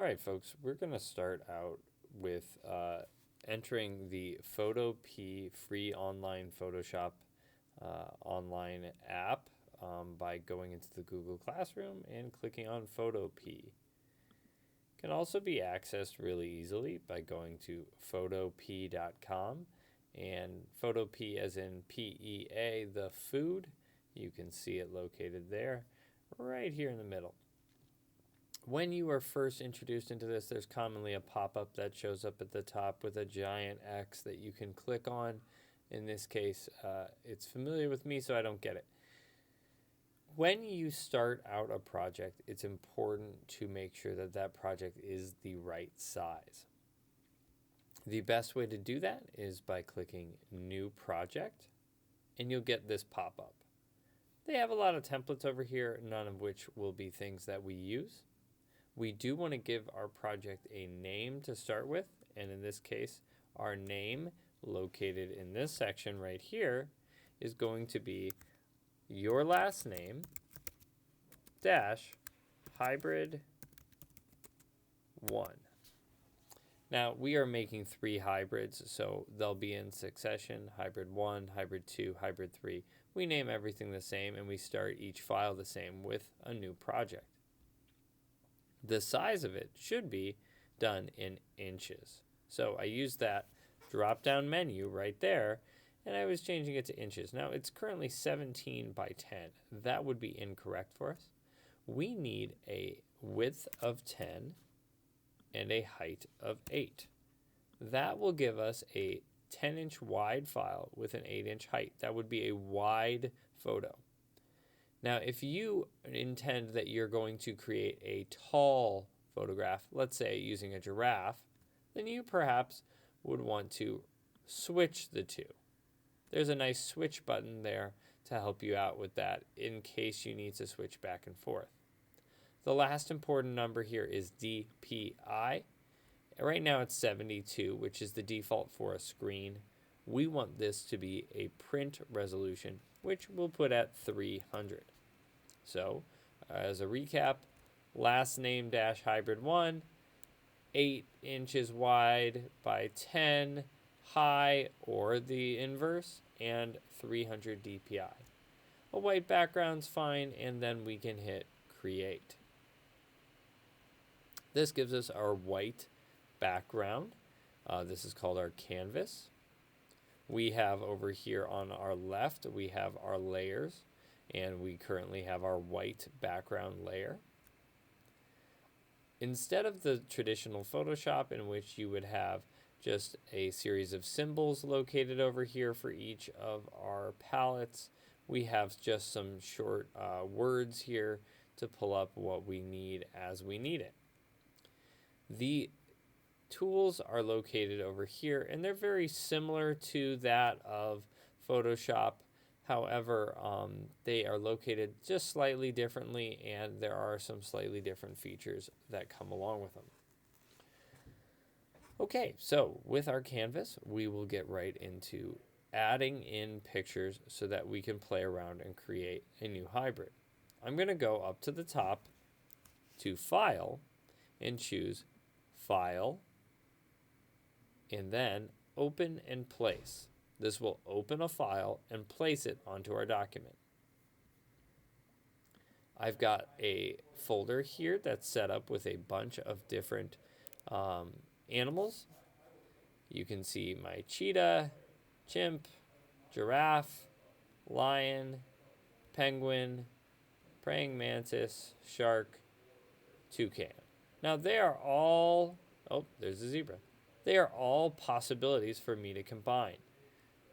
All right, folks, we're going to start out with entering the Photopea free online Photoshop online app by going into the Google Classroom and clicking on Photopea. Can also be accessed really easily by going to photopea.com and Photopea as in PEA, the food. You can see it located there, right here in the middle. When you are first introduced into this, there's commonly a pop-up that shows up at the top with a giant X that you can click on. In this case, it's familiar with me, so I don't get it. When you start out a project, it's important to make sure that that project is the right size. The best way to do that is by clicking New Project, and you'll get this pop-up. They have a lot of templates over here, none of which will be things that we use. We do want to give our project a name to start with, and in this case, our name located in this section right here is going to be your last name dash hybrid 1. Now, we are making 3 hybrids, so they'll be in succession, hybrid 1, hybrid 2, hybrid 3. We name everything the same, and we start each file the same with a new project. The size of it should be done in inches. So I used that drop-down menu right there, and I was changing it to inches. Now, it's currently 17 by 10. That would be incorrect for us. We need a width of 10 and a height of 8. That will give us a 10-inch wide file with an 8-inch height. That would be a wide photo. Now, if you intend that you're going to create a tall photograph, let's say using a giraffe, then you perhaps would want to switch the two. There's a nice switch button there to help you out with that in case you need to switch back and forth. The last important number here is DPI. Right now it's 72, which is the default for a screen. We want this to be a print resolution, which we'll put at 300. So, as a recap, last name dash hybrid 1, 8 inches wide by 10 high, or the inverse, and 300 DPI. A white background's fine, and then we can hit create. This gives us our white background. This is called our canvas. We have over here on our left, we have our layers, and we currently have our white background layer. Instead of the traditional Photoshop in which you would have just a series of symbols located over here for each of our palettes, we have just some short words here to pull up what we need as we need it. The tools are located over here, and they're very similar to that of Photoshop. However, they are located just slightly differently, and there are some slightly different features that come along with them. Okay, so with our canvas, we will get right into adding in pictures so that we can play around and create a new hybrid. I'm going to go up to the top to File and choose File, and then Open and Place. This will open a file and place it onto our document. I've got a folder here that's set up with a bunch of different animals. You can see my cheetah, chimp, giraffe, lion, penguin, praying mantis, shark, toucan. Now they are all, there's a zebra. They are all possibilities for me to combine.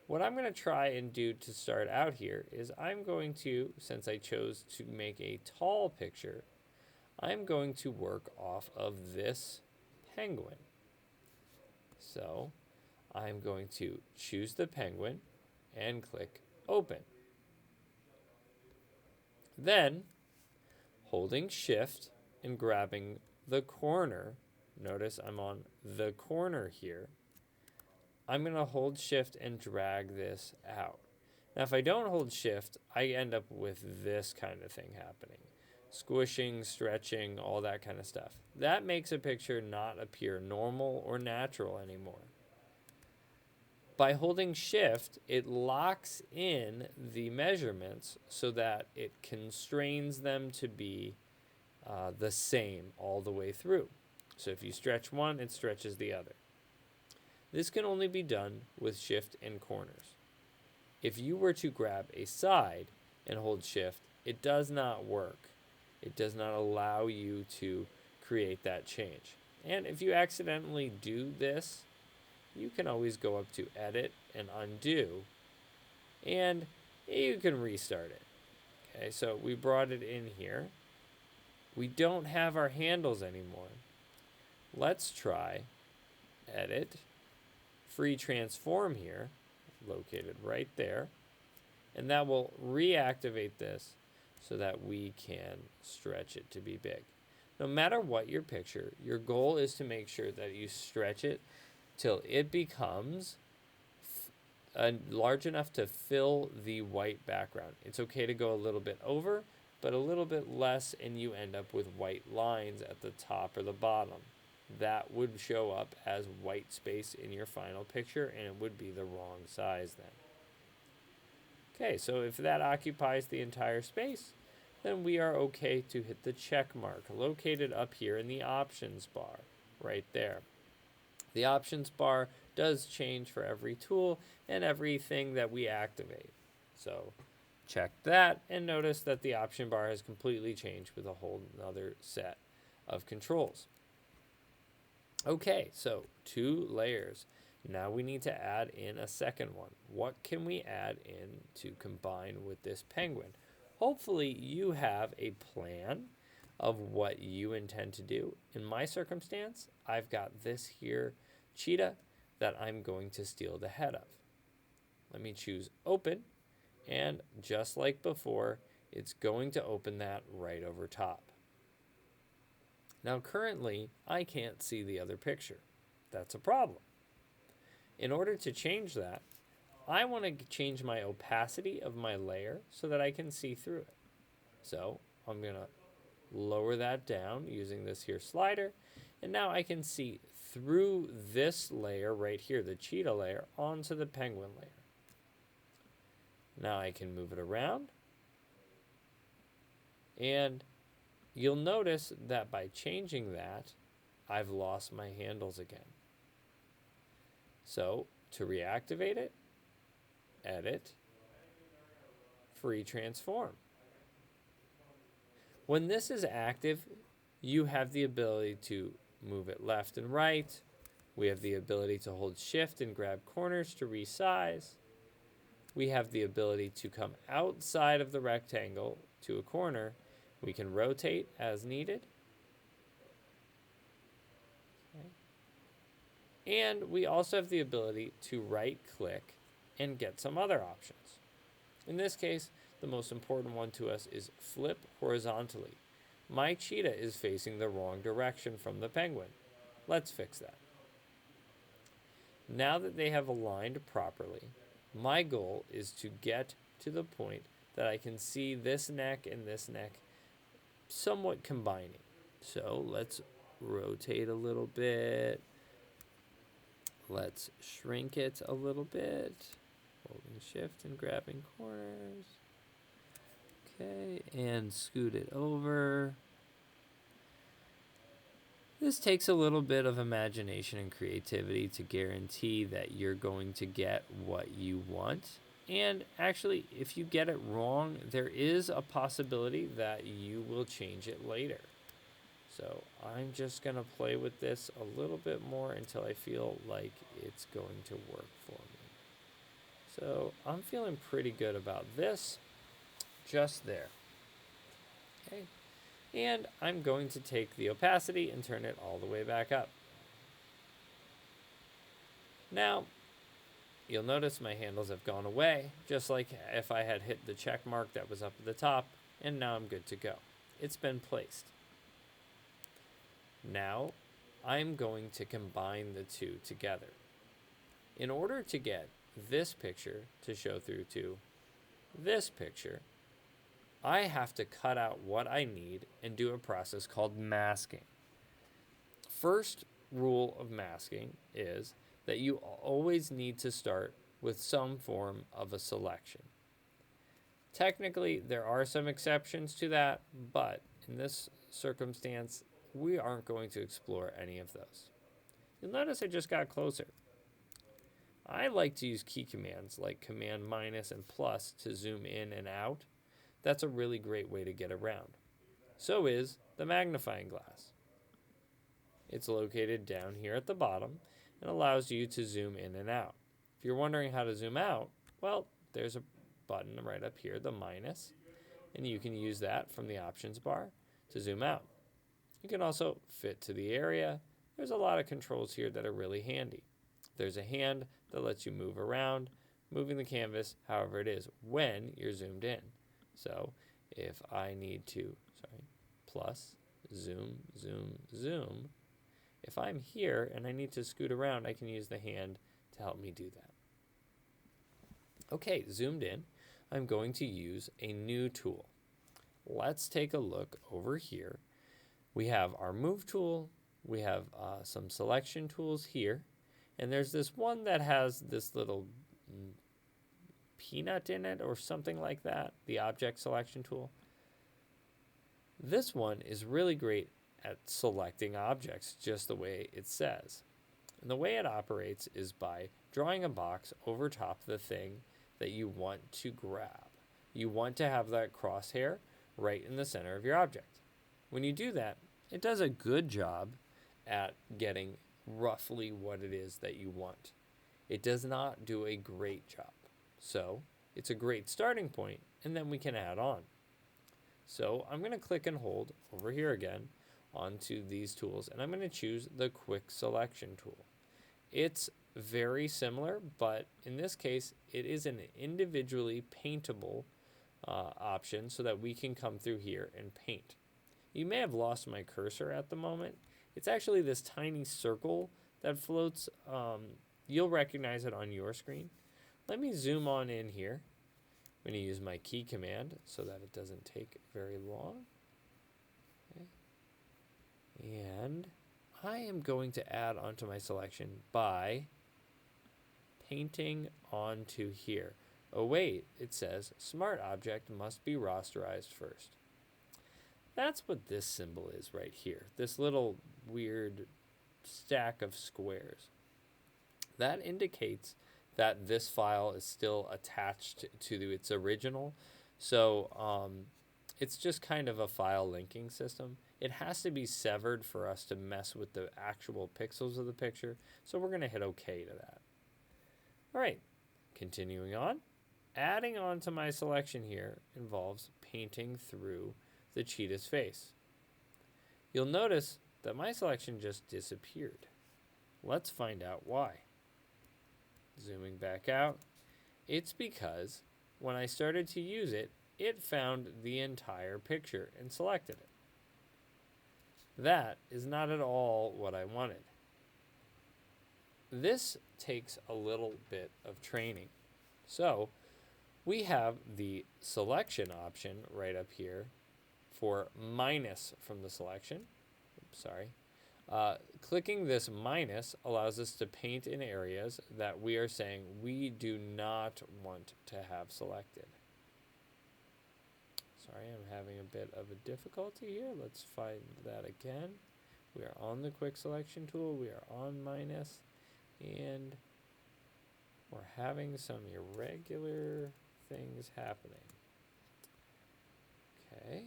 What I'm going to try and do to start out here is I'm going to, since I chose to make a tall picture, I'm going to work off of this penguin. So I'm going to choose the penguin and click Open. Then, holding Shift and grabbing the corner, notice I'm on the corner here, I'm going to hold Shift and drag this out. Now, if I don't hold Shift, I end up with this kind of thing happening. squishing, stretching, all that kind of stuff. That makes a picture not appear normal or natural anymore. By holding shift, it locks in the measurements so that it constrains them to be the same all the way through. So if you stretch one, it stretches the other. This can only be done with shift and corners. If you were to grab a side and hold shift, it does not work. It does not allow you to create that change. And if you accidentally do this, you can always go up to edit and undo, and you can restart it. Okay, so we brought it in here. We don't have our handles anymore. Let's try edit, free transform here, located right there, and that will reactivate this so that we can stretch it to be big. No matter what your picture, your goal is to make sure that you stretch it till it becomes large enough to fill the white background. It's okay to go a little bit over, but a little bit less, and you end up with white lines at the top or the bottom. That would show up as white space in your final picture, and it would be the wrong size then. Okay, so if that occupies the entire space, then we are okay to hit the check mark located up here in the options bar, right there. The options bar does change for every tool and everything that we activate. So check that and notice that the option bar has completely changed with a whole other set of controls. Okay, so 2 layers. Now we need to add in a second one. What can we add in to combine with this penguin? Hopefully you have a plan of what you intend to do. In my circumstance, I've got this here cheetah that I'm going to steal the head of. Let me choose open, and just like before, it's going to open that right over top. Now currently, I can't see the other picture. That's a problem. In order to change that, I want to change my opacity of my layer so that I can see through it. So I'm going to lower that down using this here slider, and now I can see through this layer right here, the cheetah layer, onto the penguin layer. Now I can move it around, and you'll notice that by changing that, I've lost my handles again. So to reactivate it, edit, free transform. When this is active, you have the ability to move it left and right. We have the ability to hold shift and grab corners to resize. We have the ability to come outside of the rectangle to a corner. We can rotate as needed. Okay. And we also have the ability to right click and get some other options. In this case, the most important one to us is flip horizontally. My cheetah is facing the wrong direction from the penguin. Let's fix that. Now that they have aligned properly, my goal is to get to the point that I can see this neck and this neck somewhat combining. So let's rotate a little bit. Let's shrink it a little bit. Holding shift and grabbing corners. Okay, and scoot it over. This takes a little bit of imagination and creativity to guarantee that you're going to get what you want. And actually, if you get it wrong, there is a possibility that you will change it later. So I'm just going to play with this a little bit more until I feel like it's going to work for me. So I'm feeling pretty good about this, just there. Okay. And I'm going to take the opacity and turn it all the way back up. Now, you'll notice my handles have gone away, just like if I had hit the check mark that was up at the top, and now I'm good to go. It's been placed. Now, I'm going to combine the two together. In order to get this picture to show through to this picture, I have to cut out what I need and do a process called masking. First rule of masking is that you always need to start with some form of a selection. Technically, there are some exceptions to that, but in this circumstance, we aren't going to explore any of those. You'll notice I just got closer. I like to use key commands like command minus and plus to zoom in and out. That's a really great way to get around. So is the magnifying glass. It's located down here at the bottom and allows you to zoom in and out. If you're wondering how to zoom out, well, there's a button right up here, the minus, and you can use that from the options bar to zoom out. You can also fit to the area. There's a lot of controls here that are really handy. There's a hand that lets you move around, moving the canvas however it is when you're zoomed in. So if I need to, plus, zoom, zoom, zoom, if I'm here and I need to scoot around, I can use the hand to help me do that. Okay, zoomed in, I'm going to use a new tool. Let's take a look over here. We have our move tool, we have some selection tools here, and there's this one that has this little peanut in it or something like that, the object selection tool. This one is really great at selecting objects just the way it says. And the way it operates is by drawing a box over top of the thing that you want to grab. You want to have that crosshair right in the center of your object. When you do that, it does a good job at getting roughly what it is that you want. It does not do a great job. So it's a great starting point, and then we can add on. So I'm going to click and hold over here again onto these tools, and I'm going to choose the quick selection tool. It's very similar, but in this case, it is an individually paintable option so that we can come through here and paint. You may have lost my cursor at the moment. It's actually this tiny circle that floats. You'll recognize it on your screen. Let me zoom on in here. I'm going to use my key command so that it doesn't take very long. Okay. And I am going to add onto my selection by painting onto here. Oh wait, it says smart object must be rasterized first. That's what this symbol is right here. This little weird stack of squares. That indicates that this file is still attached to its original. So it's just kind of a file linking system. It has to be severed for us to mess with the actual pixels of the picture. So we're going to hit OK to that. All right, continuing on. Adding on to my selection here involves painting through the cheetah's face. You'll notice that my selection just disappeared. Let's find out why. Zooming back out, it's because when I started to use it, it found the entire picture and selected it. That is not at all what I wanted. This takes a little bit of training. So we have the selection option right up here for minus from the selection. Oops, sorry. Clicking this minus allows us to paint in areas that we are saying we do not want to have selected. Sorry, I'm having a bit of a difficulty here. Let's find that again. We are on the quick selection tool. We are on minus, and we're having some irregular things happening. Okay.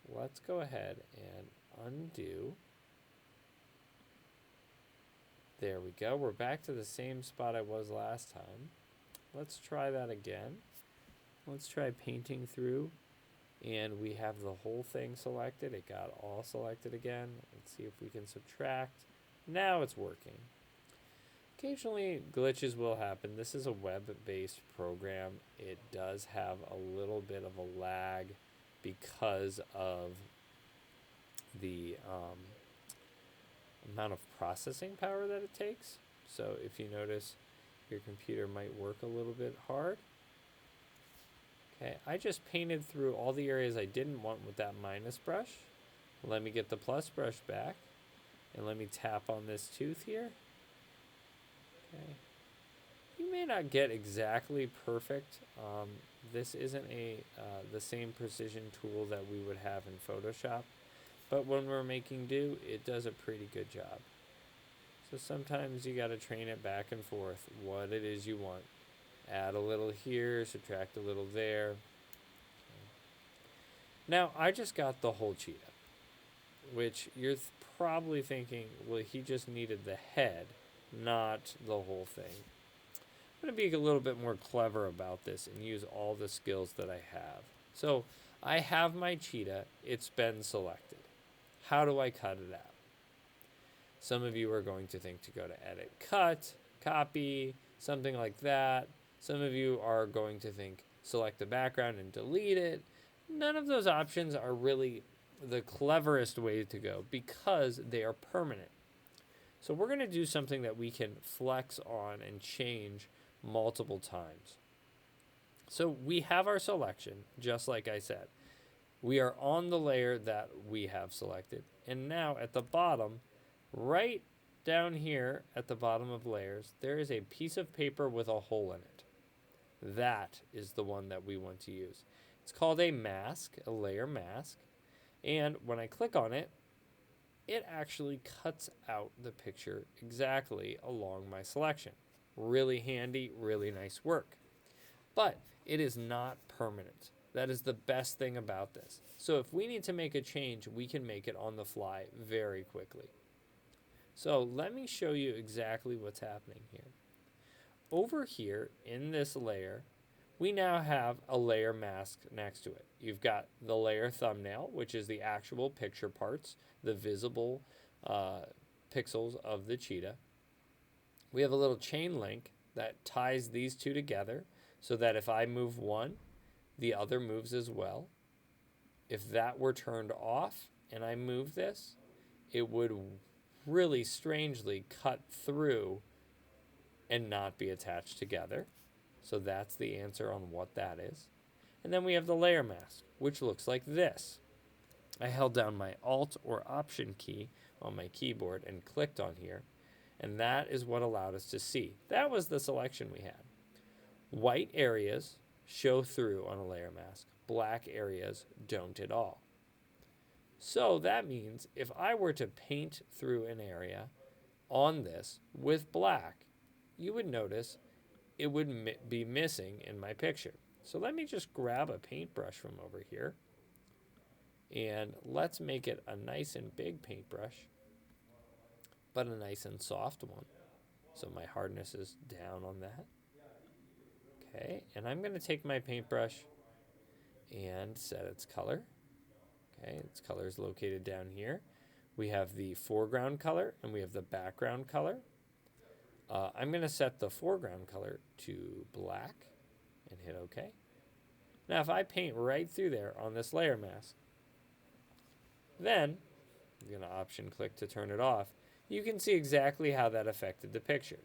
Let's go ahead and undo. There we go. We're back to the same spot I was last time. Let's try that again. Let's try painting through, and we have the whole thing selected. It got all selected again. Let's see if we can subtract. Now it's working. Occasionally glitches will happen. This is a web-based program. It does have a little bit of a lag because of the amount of processing power that it takes. So if you notice, your computer might work a little bit hard. Okay, I just painted through all the areas I didn't want with that minus brush. Let me get the plus brush back, and let me tap on this tooth here. Okay. You may not get exactly perfect. This isn't the same precision tool that we would have in Photoshop, but when we're making do, it does a pretty good job. So sometimes you got to train it back and forth, what it is you want. Add a little here, subtract a little there. Now, I just got the whole cheetah, which you're probably thinking, well, he just needed the head, not the whole thing. I'm going to be a little bit more clever about this and use all the skills that I have. So I have my cheetah. It's been selected. How do I cut it out? Some of you are going to think to go to edit, cut, copy, something like that. Some of you are going to think select the background and delete it. None of those options are really the cleverest way to go because they are permanent. So we're going to do something that we can flex on and change multiple times. So we have our selection, just like I said. We are on the layer that we have selected. And now at the bottom, right down here at the bottom of layers, there is a piece of paper with a hole in it. That is the one that we want to use. It's called a mask, a layer mask. And when I click on it, it actually cuts out the picture exactly along my selection. Really handy, really nice work. But it is not permanent. That is the best thing about this. So if we need to make a change, we can make it on the fly very quickly. So let me show you exactly what's happening here. Over here in this layer, we now have a layer mask next to it. You've got the layer thumbnail, which is the actual picture parts, the visible pixels of the cheetah. We have a little chain link that ties these two together so that if I move one, the other moves as well. If that were turned off and I move this, it would really strangely cut through and not be attached together. So that's the answer on what that is. And then we have the layer mask, which looks like this. I held down my Alt or Option key on my keyboard and clicked on here, and that is what allowed us to see. That was the selection we had. White areas show through on a layer mask. Black areas don't at all. So that means if I were to paint through an area on this with black, you would notice it would be missing in my picture. So let me just grab a paintbrush from over here and let's make it a nice and big paintbrush, but a nice and soft one. So my hardness is down on that. Okay, and I'm going to take my paintbrush and set its color. Okay, its color is located down here. We have the foreground color and we have the background color. I'm going to set the foreground color to black and hit OK. Now if I paint right through there on this layer mask, then I'm going to option click to turn it off. You can see exactly how that affected the picture.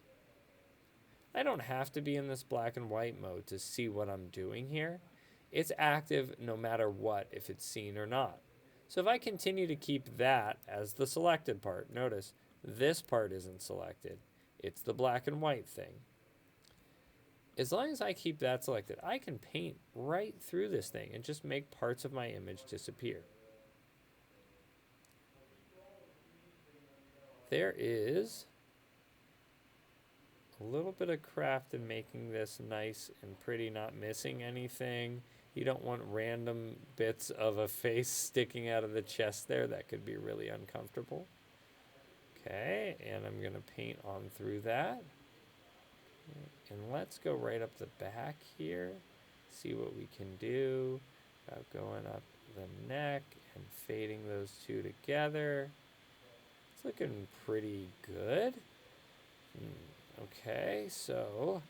I don't have to be in this black and white mode to see what I'm doing here. It's active no matter what, if it's seen or not. So if I continue to keep that as the selected part, notice this part isn't selected. It's the black and white thing. As long as I keep that selected, I can paint right through this thing and just make parts of my image disappear. There is a little bit of craft in making this nice and pretty, not missing anything. You don't want random bits of a face sticking out of the chest there. That could be really uncomfortable. Okay, and I'm going to paint on through that. And let's go right up the back here, see what we can do about going up the neck and fading those two together. It's looking pretty good. Okay, so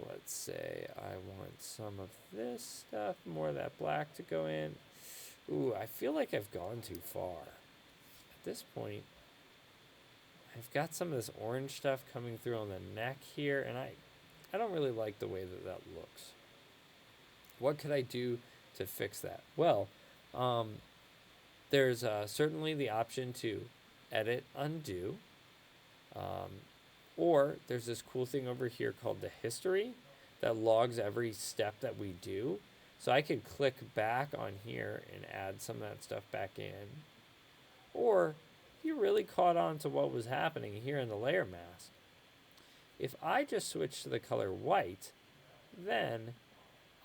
let's say I want some of this stuff, more of that black to go in. Ooh, I feel like I've gone too far. At this point, I've got some of this orange stuff coming through on the neck here, and I don't really like the way that that looks. What could I do to fix that? Well, um, there's certainly the option to edit, undo, um, or there's this cool thing over here called the history that logs every step that we do. So I could click back on here and add some of that stuff back in. Or if you really caught on to what was happening here in the layer mask, if I just switch to the color white, then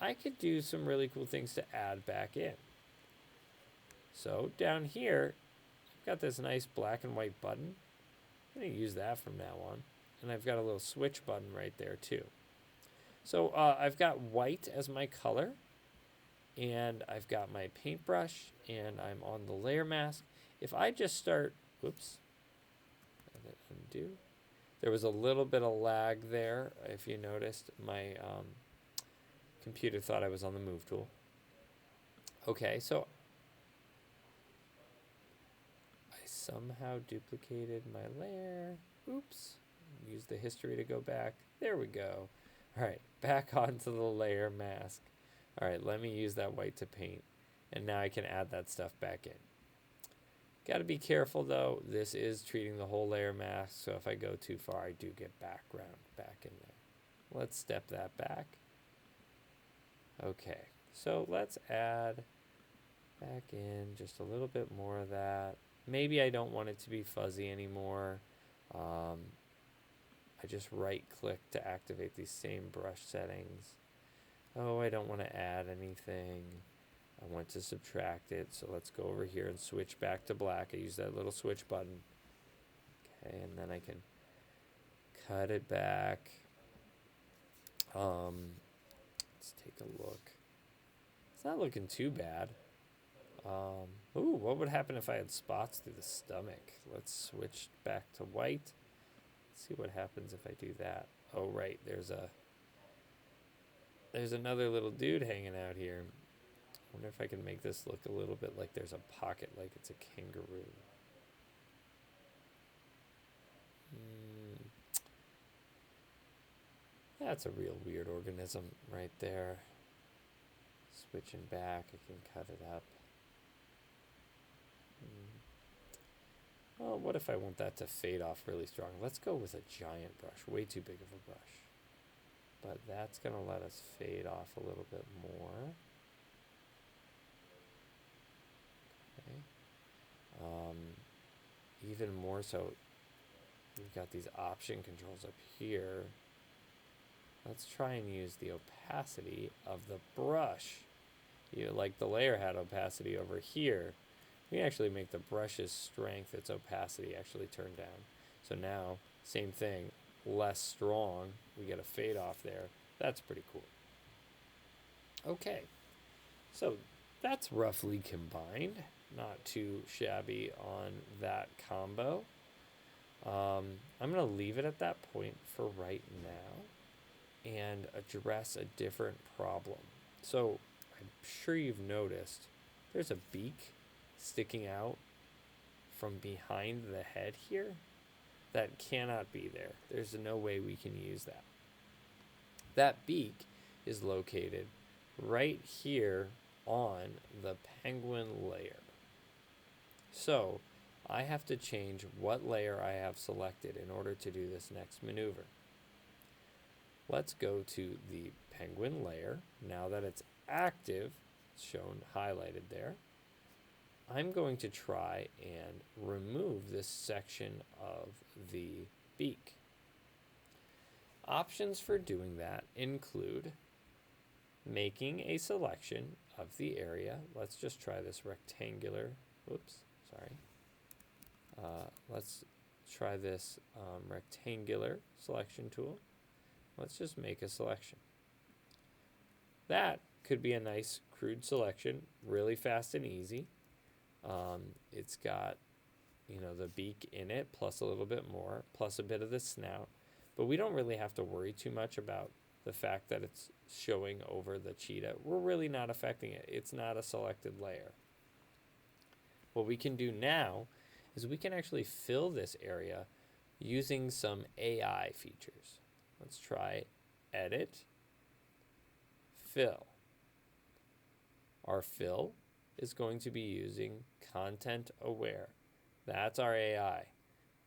I could do some really cool things to add back in. So down here, I've got this nice black and white button. I'm going to use that from now on. And I've got a little switch button right there too. So I've got white as my color. And I've got my paintbrush. And I'm on the layer mask. If I just start, whoops, edit, undo. There was a little bit of lag there. If you noticed, my computer thought I was on the move tool. Okay, so I somehow duplicated my layer. Oops. Use the history to go back. There we go. All right, back onto the layer mask. All right, let me use that white to paint. And now I can add that stuff back in. Got to be careful though. This is treating the whole layer mask, so if I go too far, I do get background back in there. Let's step that back. Okay, so let's add back in just a little bit more of that. Maybe I don't want it to be fuzzy anymore. I just right click to activate these same brush settings. Oh, I don't want to add anything. I want to subtract it, so let's go over here and switch back to black. I use that little switch button. Okay, and then I can cut it back. Let's take a look. It's not looking too bad. Ooh, what would happen if I had spots through the stomach? Let's switch back to white. Let's see what happens if I do that. Oh, right, there's another little dude hanging out here. I wonder if I can make this look a little bit like there's a pocket, like it's a kangaroo. That's a real weird organism right there. Switching back, I can cut it up. Well, what if I want that to fade off really strong? Let's go with a giant brush, way too big of a brush. But that's going to let us fade off a little bit more. Okay. Even more so, we've got these option controls up here. Let's try and use the opacity of the brush. Like the layer had opacity over here. We can actually make the brush's strength, its opacity, actually turn down. So now, same thing, less strong. We get a fade off there. That's pretty cool. Okay, so that's roughly combined. Not too shabby on that combo. I'm going to leave it at that point for right now and address a different problem. So I'm sure you've noticed there's a beak sticking out from behind the head here. That cannot be there. There's no way we can use that. That beak is located right here on the penguin layer. So I have to change what layer I have selected in order to do this next maneuver. Let's go to the penguin layer. Now that it's active, it's shown highlighted there, I'm going to try and remove this section of the beak. Options for doing that include making a selection of the area. Let's just try this rectangular. Whoops, sorry. Let's try this rectangular selection tool. Let's just make a selection. That could be a nice crude selection, really fast and easy. It's got, the beak in it, plus a little bit more, plus a bit of the snout. But we don't really have to worry too much about the fact that it's showing over the cheetah. We're really not affecting it. It's not a selected layer. What we can do now is we can actually fill this area using some AI features. Let's try Edit, Fill. Our fill is going to be using content aware. That's our AI.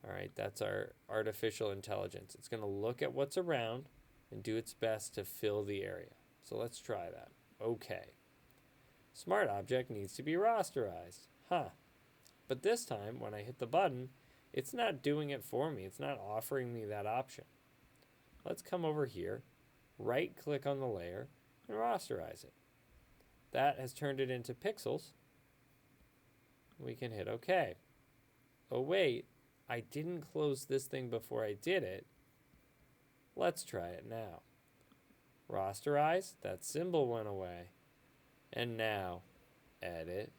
All right, that's our artificial intelligence. It's going to look at what's around and do its best to fill the area. So let's try that. Okay. Smart object needs to be rasterized. Huh. But this time, when I hit the button, it's not doing it for me. It's not offering me that option. Let's come over here, right-click on the layer, and rasterize it. That has turned it into pixels. We can hit OK. Oh, wait. I didn't close this thing before I did it. Let's try it now. Rasterize, that symbol went away. And now, edit,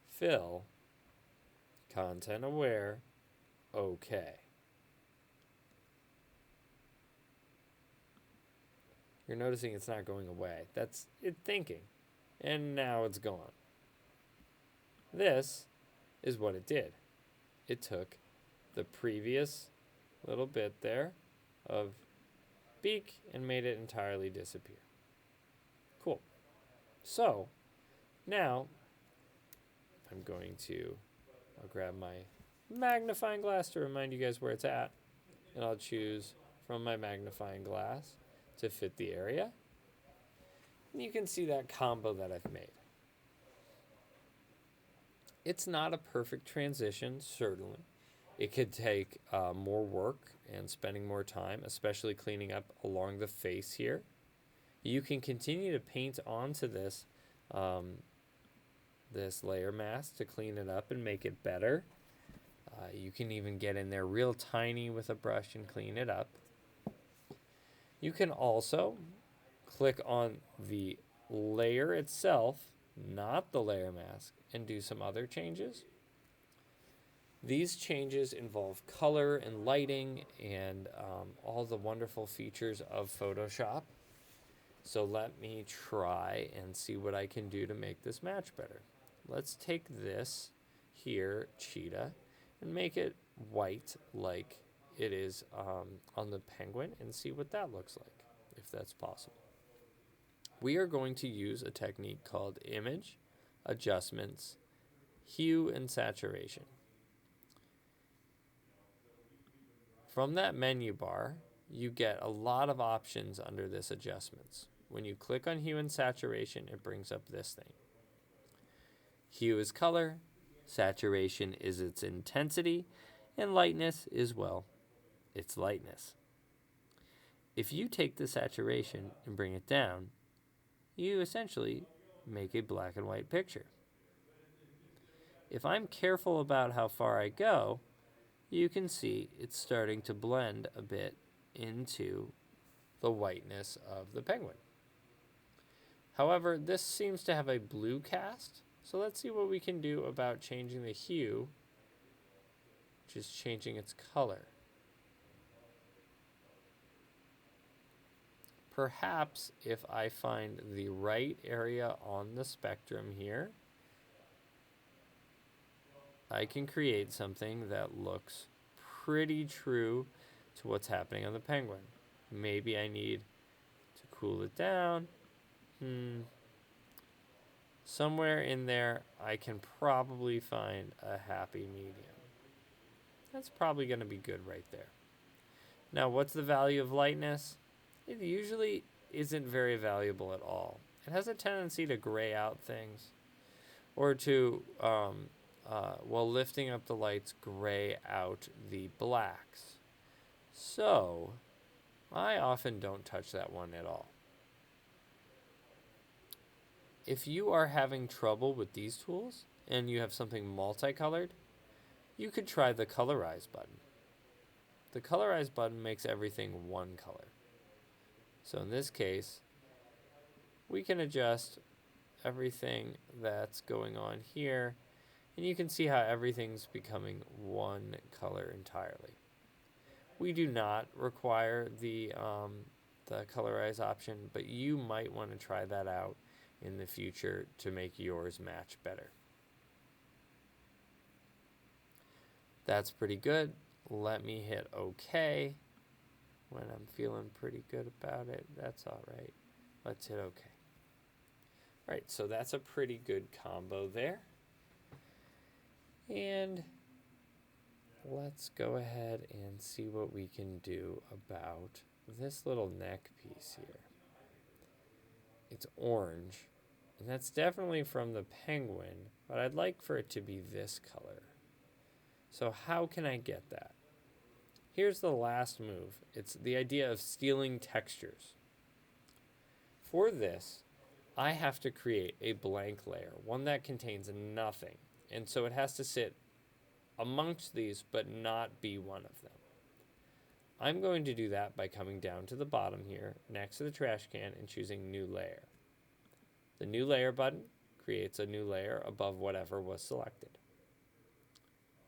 fill, content aware, OK. You're noticing it's not going away. That's it thinking. And now it's gone. This is what it did. It took the previous little bit there of beak and made it entirely disappear. Cool. So now I'm going to, I'll grab my magnifying glass to remind you guys where it's at, and I'll choose from my magnifying glass to fit the area. And you can see that combo that I've made. It's not a perfect transition, certainly. It could take more work and spending more time, especially cleaning up along the face here. You can continue to paint onto this this layer mask to clean it up and make it better. You can even get in there real tiny with a brush and clean it up. You can also click on the layer itself, not the layer mask, and do some other changes. These changes involve color and lighting and all the wonderful features of Photoshop. So let me try and see what I can do to make this match better. Let's take this here, cheetah, and make it white like it is on the penguin and see what that looks like, if that's possible. We are going to use a technique called image, adjustments, hue, and saturation. From that menu bar, you get a lot of options under this adjustments. When you click on hue and saturation, it brings up this thing. Hue is color, saturation is its intensity, and lightness is, well, its lightness. If you take the saturation and bring it down, you essentially make a black and white picture. If I'm careful about how far I go, you can see it's starting to blend a bit into the whiteness of the penguin. However, this seems to have a blue cast, so let's see what we can do about changing the hue, which is changing its color. Perhaps if I find the right area on the spectrum here, I can create something that looks pretty true to what's happening on the penguin. Maybe I need to cool it down. Somewhere in there, I can probably find a happy medium. That's probably going to be good right there. Now, what's the value of lightness? It usually isn't very valuable at all. It has a tendency to gray out things, or to, while lifting up the lights, gray out the blacks. So, I often don't touch that one at all. If you are having trouble with these tools, and you have something multicolored, you could try the colorize button. The colorize button makes everything one color. So in this case, we can adjust everything that's going on here, and you can see how everything's becoming one color entirely. We do not require the colorize option, but you might want to try that out in the future to make yours match better. That's pretty good. Let me hit OK when I'm feeling pretty good about it. That's all right. Let's hit OK. All right, so that's a pretty good combo there. And let's go ahead and see what we can do about this little neck piece here. It's orange, and that's definitely from the penguin, but I'd like for it to be this color. So how can I get that? Here's the last move. It's the idea of stealing textures. For this, I have to create a blank layer, one that contains nothing. And so it has to sit amongst these, but not be one of them. I'm going to do that by coming down to the bottom here, next to the trash can, and choosing New Layer. The New Layer button creates a new layer above whatever was selected.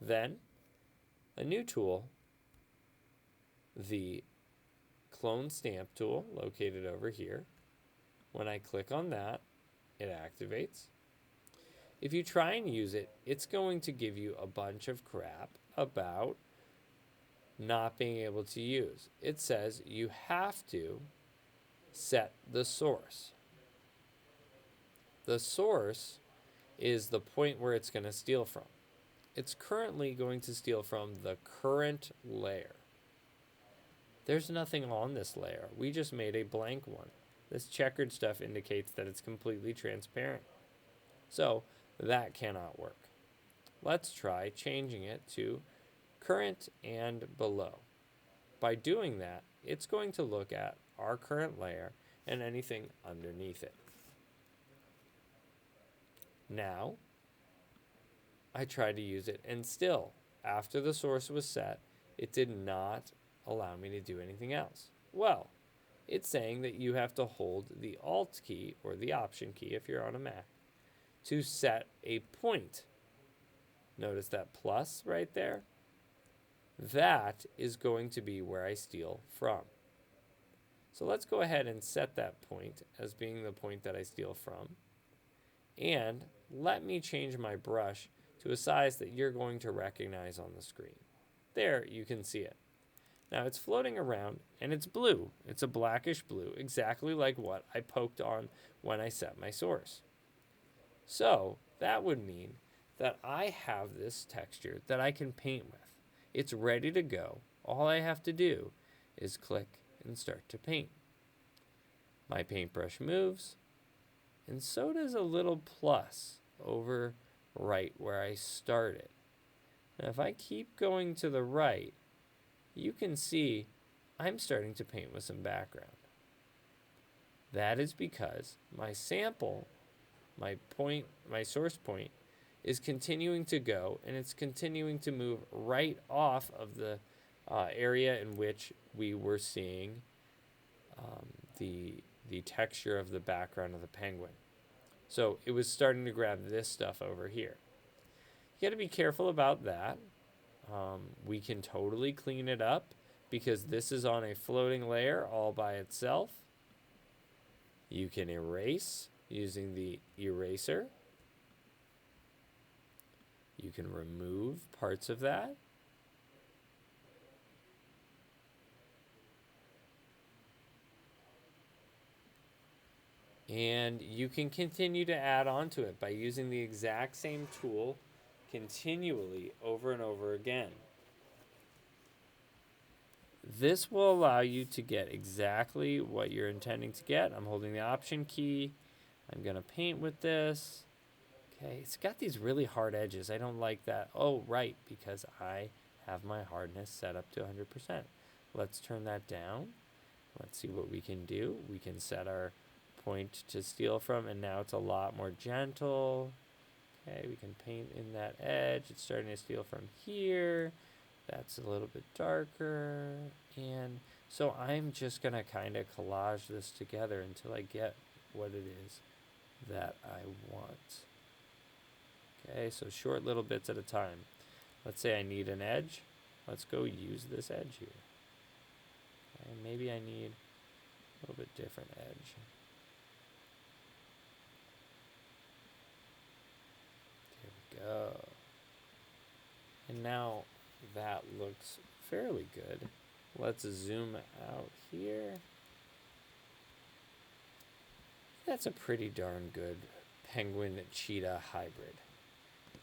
Then, a new tool, the Clone Stamp tool, located over here. When I click on that, it activates. If you try and use it, it's going to give you a bunch of crap about not being able to use. It says you have to set the source. The source is the point where it's going to steal from. It's currently going to steal from the current layer. There's nothing on this layer. We just made a blank one. This checkered stuff indicates that it's completely transparent. So that cannot work. Let's try changing it to current and below. By doing that, it's going to look at our current layer and anything underneath it. Now, I tried to use it, and still, after the source was set, it did not allow me to do anything else. Well, it's saying that you have to hold the Alt key, or the Option key if you're on a Mac, to set a point. Notice that plus right there? That is going to be where I steal from. So let's go ahead and set that point as being the point that I steal from. And let me change my brush to a size that you're going to recognize on the screen. There, you can see it. Now it's floating around and it's blue. It's a blackish blue, exactly like what I poked on when I set my source. So that would mean that I have this texture that I can paint with. It's ready to go. All I have to do is click and start to paint. My paintbrush moves, and so does a little plus over right where I started. Now if I keep going to the right, you can see I'm starting to paint with some background. That is because my sample, my source point, is continuing to go, and it's continuing to move right off of the area in which we were seeing the texture of the background of the penguin. So it was starting to grab this stuff over here. You got to be careful about that. We can totally clean it up because this is on a floating layer all by itself. You can erase using the eraser. You can remove parts of that. And you can continue to add on to it by using the exact same tool continually over and over again. This will allow you to get exactly what you're intending to get. I'm holding the Option key. I'm going to paint with this. Okay, it's got these really hard edges. I don't like that. Oh, right, because I have my hardness set up to 100%. Let's turn that down. Let's see what we can do. We can set our point to steal from, and now it's a lot more gentle. Okay, we can paint in that edge. It's starting to steal from here. That's a little bit darker. And so I'm just going to kind of collage this together until I get what it is that I want. Okay, so short little bits at a time. Let's say I need an edge. Let's go use this edge here. Okay, maybe I need a little bit different edge. There we go. And now that looks fairly good. Let's zoom out here. That's a pretty darn good penguin cheetah hybrid.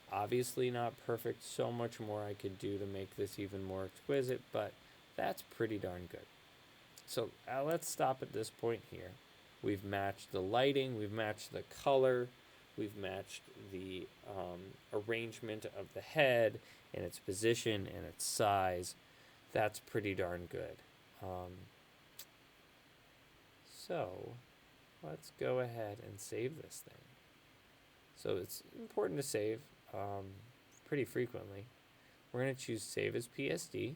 Obviously not perfect, so much more I could do to make this even more exquisite, but that's pretty darn good. So let's stop at this point here. We've matched the lighting, we've matched the color, we've matched the arrangement of the head and its position and its size. That's pretty darn good. So let's go ahead and save this thing. So it's important to save pretty frequently. We're going to choose Save as PSD.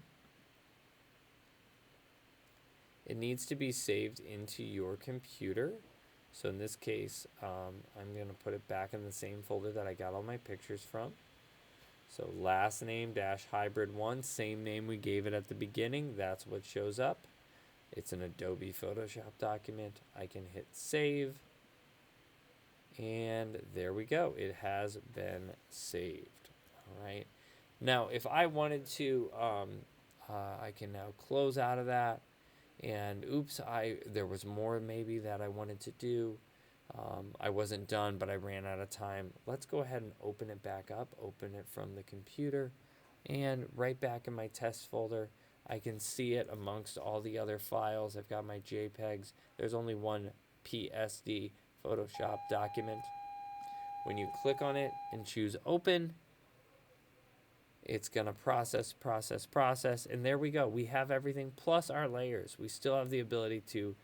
It needs to be saved into your computer. So in this case, I'm going to put it back in the same folder that I got all my pictures from. So last name -hybrid1, same name we gave it at the beginning. That's what shows up. It's an Adobe Photoshop document. I can hit save. And there we go. It has been saved. All right. Now, if I wanted to, I can now close out of that. And oops, there was more maybe that I wanted to do. I wasn't done, but I ran out of time. Let's go ahead and open it back up. Open it from the computer. And right back in my test folder, I can see it amongst all the other files. I've got my JPEGs. There's only one PSD Photoshop document. When you click on it and choose open, it's going to process, and there we go. We have everything plus our layers. We still have the ability to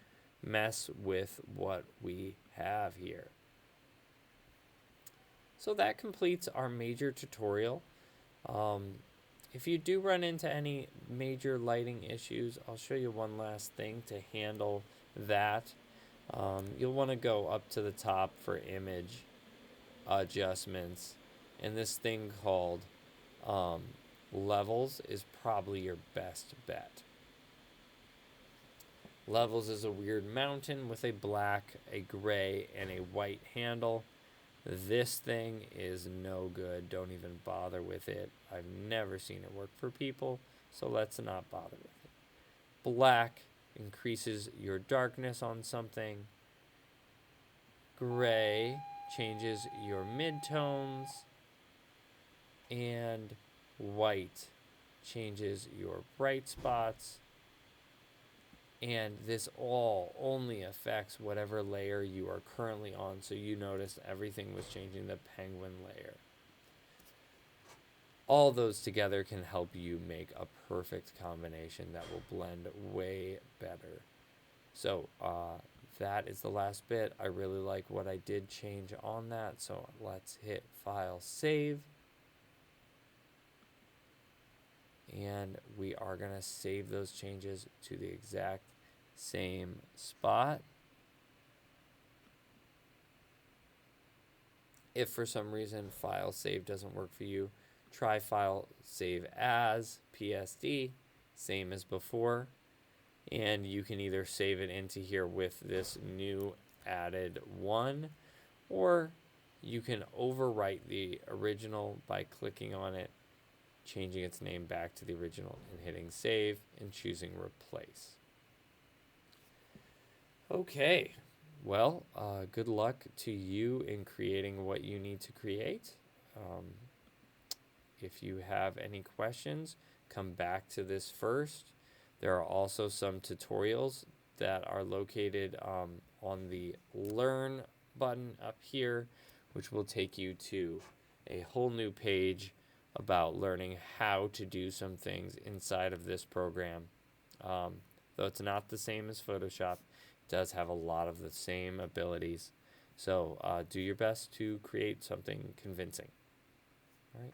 mess with what we have here. So that completes our major tutorial. If you do run into any major lighting issues, I'll show you one last thing to handle that. You'll want to go up to the top for image adjustments, and this thing called levels is probably your best bet. Levels is a weird mountain with a black, a gray, and a white handle. This thing is no good. Don't even bother with it. I've never seen it work for people, so let's not bother with it. Black increases your darkness on something. Gray changes your midtones. And white changes your bright spots. And this all only affects whatever layer you are currently on. So you notice everything was changing the penguin layer. All those together can help you make a perfect combination that will blend way better. So that is the last bit. I really like what I did change on that. So let's hit File, Save. And we are going to save those changes to the exact same spot. If for some reason File Save doesn't work for you, try File Save as PSD, same as before. And you can either save it into here with this new added one, or you can overwrite the original by clicking on it, changing its name back to the original and hitting save and choosing replace. Okay, well, good luck to you in creating what you need to create. If you have any questions, come back to this first. There are also some tutorials that are located on the Learn button up here, which will take you to a whole new page about learning how to do some things inside of this program. Though it's not the same as Photoshop, it does have a lot of the same abilities. So do your best to create something convincing. All right.